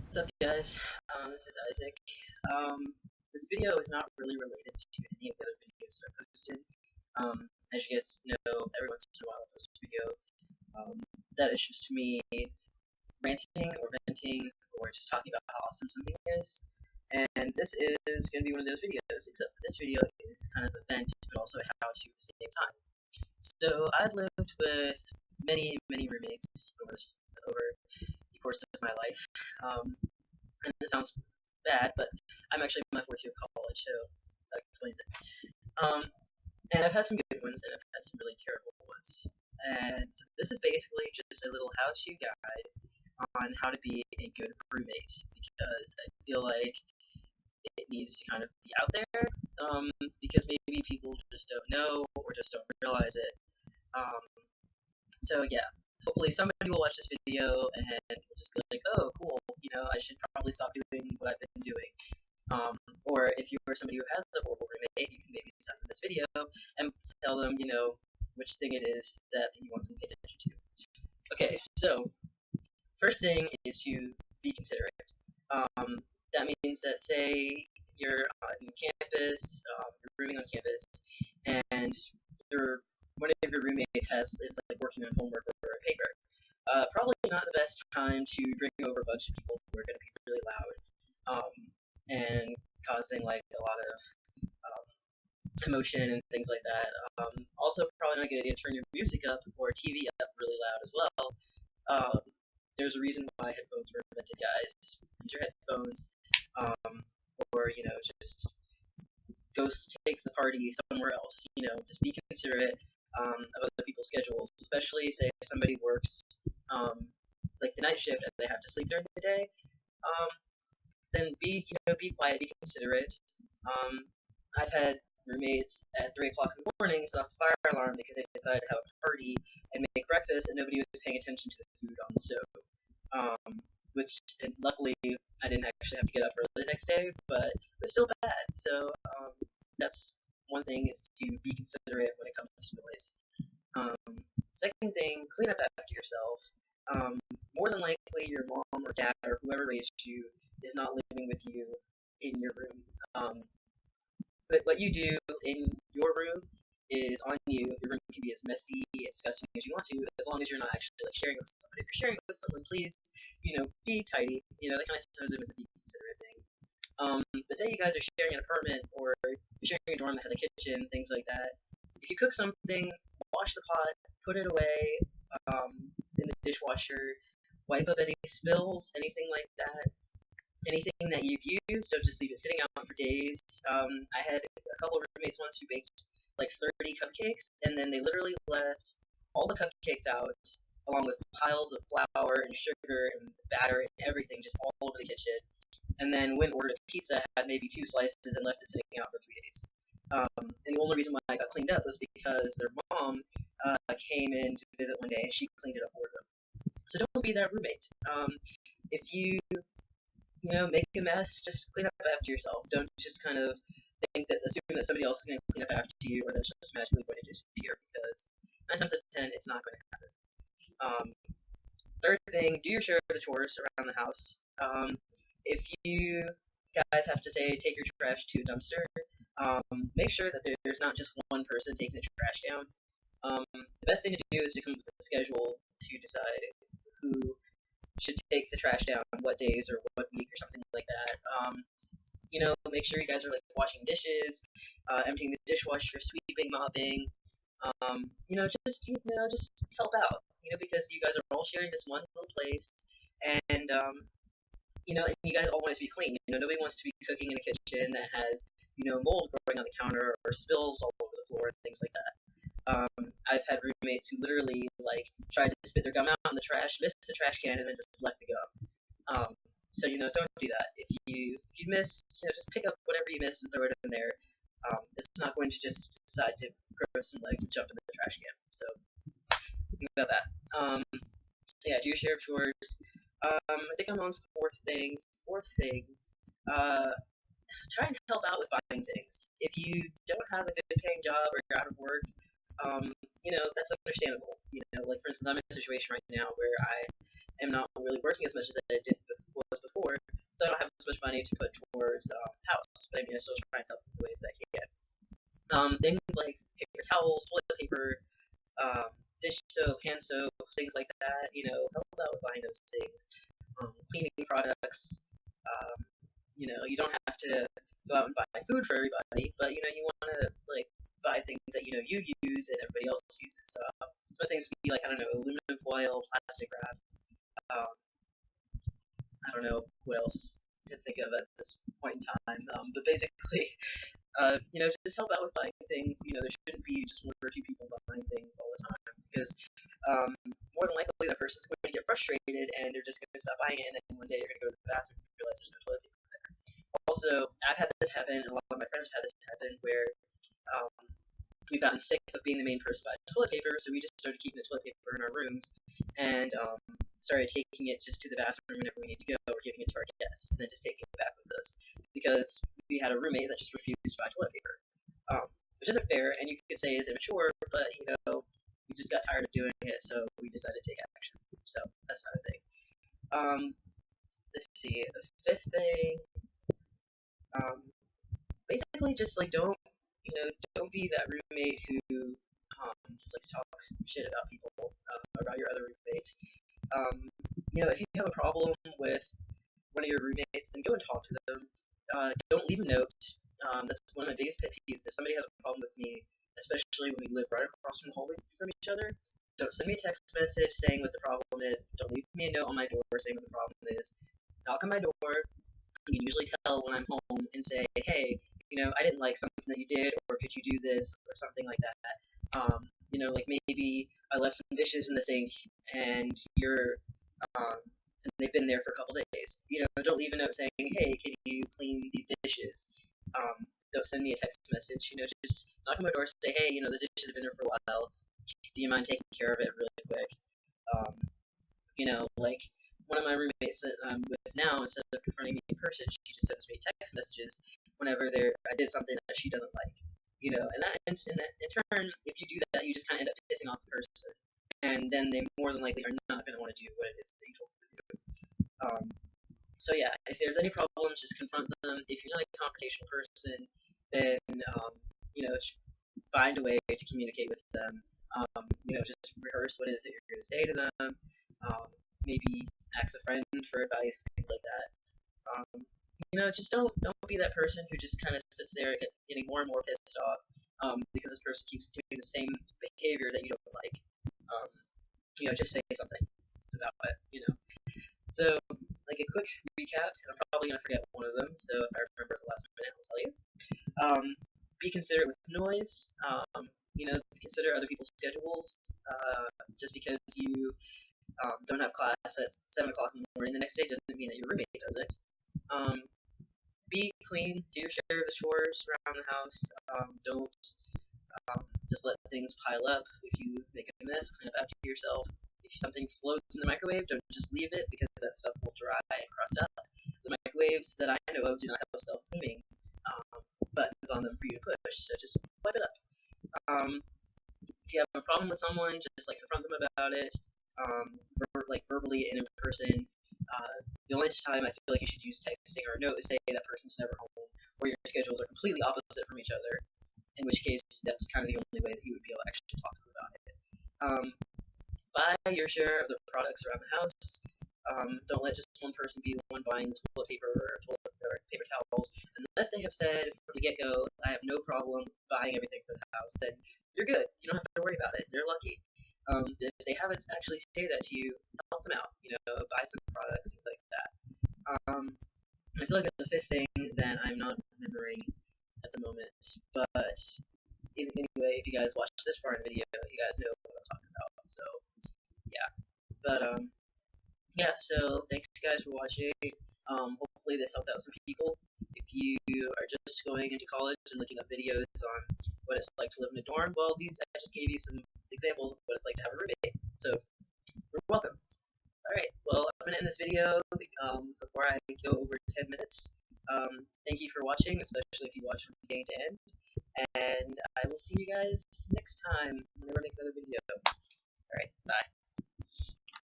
What's up, guys? This is Isaac. This video is not really related to any of the other videos that I've posted. As you guys know, every once in a while I post a video that is just me ranting or venting or just talking about how awesome something is. And this is going to be one of those videos, except for this video is kind of a vent, but also a how-to at the same time. So I've lived with many roommates over the course of my life. And this sounds bad, but I'm actually in my fourth year of college, so that explains it. Um, and I've had some good ones, and I've had some really terrible ones. And so this is basically just a little how-to guide on how to be a good roommate, because I feel like it needs to kind of be out there, because maybe people just don't know or just don't realize it. Um, so yeah, hopefully somebody will watch this video and will just be like, oh, cool, I should probably stop doing what I've been doing. Or if you are somebody who has a horrible roommate, you can maybe send them this video and tell them, which thing it is that you want them to pay attention to. Okay, so first thing is to be considerate. That means that, say you're on campus, you're rooming on campus, and one of your roommates is like working on homework or a paper. Probably not the best time to bring over a bunch of people who are going to be really loud, and causing like a lot of commotion and things like that. Also, probably not a good idea to turn your music up or TV up really loud as well. There's a reason why headphones were invented, guys. Use your headphones, or just go take the party somewhere else. Just be considerate of other people's schedules, especially say if somebody works like the night shift and they have to sleep during the day. Then be quiet, be considerate. I've had roommates at 3 o'clock in the morning set off the fire alarm because they decided to have a party and make breakfast, and nobody was paying attention to the food on the stove. And luckily I didn't actually have to get up early the next day, but it was still bad. So that's one thing, is to be considerate when it comes to noise. Second thing, clean up after yourself. More than likely your mom or dad or whoever raised you is not living with you in your room. But what you do in your room is on you. Your room can be as messy and disgusting as you want to, as long as you're not actually like sharing it with someone. If you're sharing it with someone, please, be tidy. That kind of ties in with the be considerate thing. But say you guys are sharing an apartment or you're sharing a dorm that has a kitchen, things like that. If you cook something, wash the pot, put it away in the dishwasher, wipe up any spills, anything like that. Anything that you've used, don't just leave it sitting out for days. I had a couple of roommates once who baked like 30 cupcakes, and then they literally left all the cupcakes out, along with piles of flour and sugar and batter and everything just all over the kitchen. And then went and ordered a pizza, had maybe 2 slices, and left it sitting out for 3 days. And the only reason why it got cleaned up was because their mom came in to visit one day and she cleaned it up for them. So don't be that roommate. If you make a mess, just clean up after yourself. Don't just kind of assume that somebody else is going to clean up after you, or that's just magically going to disappear, because 9 times out of 10, it's not going to happen. Third thing, do your share of the chores around the house. If you guys have to say take your trash to a dumpster, make sure that there's not just one person taking the trash down. The best thing to do is to come up with a schedule to decide who should take the trash down what days or what week or something like that. Make sure you guys are like washing dishes, emptying the dishwasher, sweeping, mopping. Just help out. Because you guys are all sharing this one little place, and and you guys all want it to be clean. Nobody wants to be cooking in a kitchen that has mold growing on the counter or spills all over the floor and things like that. I've had roommates who literally like tried to spit their gum out in the trash, missed the trash can, and then just left the gum. So don't do that. If you miss, just pick up whatever you missed and throw it in there. It's not going to just decide to grow some legs and jump into the trash can. So think about that. So yeah, do your share of chores. I think I'm on fourth thing. Try and help out with buying things. If you don't have a good paying job or you're out of work, that's understandable. Like for instance, I'm in a situation right now where I am not really working as much as I was before, much money to put towards house, but I mean, I still try and help in the ways that I can. Things like paper towels, toilet paper, dish soap, hand soap, things like that. Help out with buying those things. Cleaning products. You don't have to go out and buy food for everybody, but you want to like buy things that you use and everybody else uses. But things would be like, I don't know, aluminum foil, plastic wrap. Um, I don't know what else to think of at this point in time. But basically, just help out with buying things. There shouldn't be just one or two people buying things all the time because more than likely that person's going to get frustrated and they're just going to stop buying it, and then one day you're going to go to the bathroom and realize there's no toilet paper there. Also, I've had this happen, and a lot of my friends have had this happen where um, we've gotten sick of being the main person buying toilet paper, so we just started keeping the toilet paper in our rooms and started taking it just to the bathroom whenever we need to go, or giving it to our guests, and then just taking it back with us because we had a roommate that just refused to buy toilet paper, which isn't fair, and you could say is immature, but we just got tired of doing it, so we decided to take action. So that's another thing. Let's see. The fifth thing, basically, just like don't be that roommate who just like talks shit about people, about your other roommates. If you have a problem with one of your roommates, then go and talk to them. Don't leave a note. That's one of my biggest pet peeves. If somebody has a problem with me, especially when we live right across from the hallway from each other, don't send me a text message saying what the problem is. Don't leave me a note on my door saying what the problem is. Knock on my door. You can usually tell when I'm home and say, hey, I didn't like something that you did, or could you do this, or something like that. Like maybe I left some dishes in the sink and and they've been there for a couple days. Don't leave a note saying, hey, can you clean these dishes? Don't send me a text message. Just knock on my door, say, hey, the dishes have been there for a while. Do you mind taking care of it really quick? Like one of my roommates that I'm with now, instead of confronting me in person, she just sends me text messages whenever I did something that she doesn't like. And that in turn, if you do that, you just kind of end up pissing off the person, and then they more than likely are not going to want to do what it is that you told them to do. So yeah, if there's any problems, just confront them. If you're not a confrontational person, then find a way to communicate with them. Just rehearse what it is that you're going to say to them. Maybe ask a friend for advice, things like that. Just don't be that person who just kind of sits there getting more and more pissed off because this person keeps doing the same behavior that you don't like. Just say something about it. So, like a quick recap, and I'm probably gonna forget one of them. So if I remember at the last minute, I'll tell you. Be considerate with noise. Consider other people's schedules. Just because you don't have class at 7 o'clock in the morning the next day doesn't mean that your roommate does it. Be clean. Do your share of the chores around the house. Don't just let things pile up. If you make a mess, clean up after yourself. If something explodes in the microwave, don't just leave it because that stuff will dry and crust up. The microwaves that I know of do not have self-cleaning buttons on them for you to push, so just wipe it up. If you have a problem with someone, just like confront them about it, verbally and in person. The only time I feel like you should use texting or a note is say that person's never home, or your schedules are completely opposite from each other, in which case that's kind of the only way that you would be able to actually talk to them about it. Buy your share of the products around the house. Don't let just one person be the one buying toilet paper or paper towels. Unless they have said from the get-go, I have no problem buying everything for the house, then you're good. You don't have to worry about it. They're lucky. If they haven't actually stated that to you, help them out. Buy some products, things like that. I feel like that's the fifth thing that I'm not remembering at the moment. But anyway, if you guys watch this far in the video, you guys know what I'm talking about. So yeah. But yeah. So thanks guys for watching. Hopefully this helped out some people. If you are just going into college and looking up videos on what it's like to live in a dorm, well, I just gave you some examples of what it's like to have a roommate. So you're welcome. Alright, well, I'm going to end this video before I go over 10 minutes. Thank you for watching, especially if you watch from beginning to end. And I will see you guys next time whenever I make another video. Alright, bye.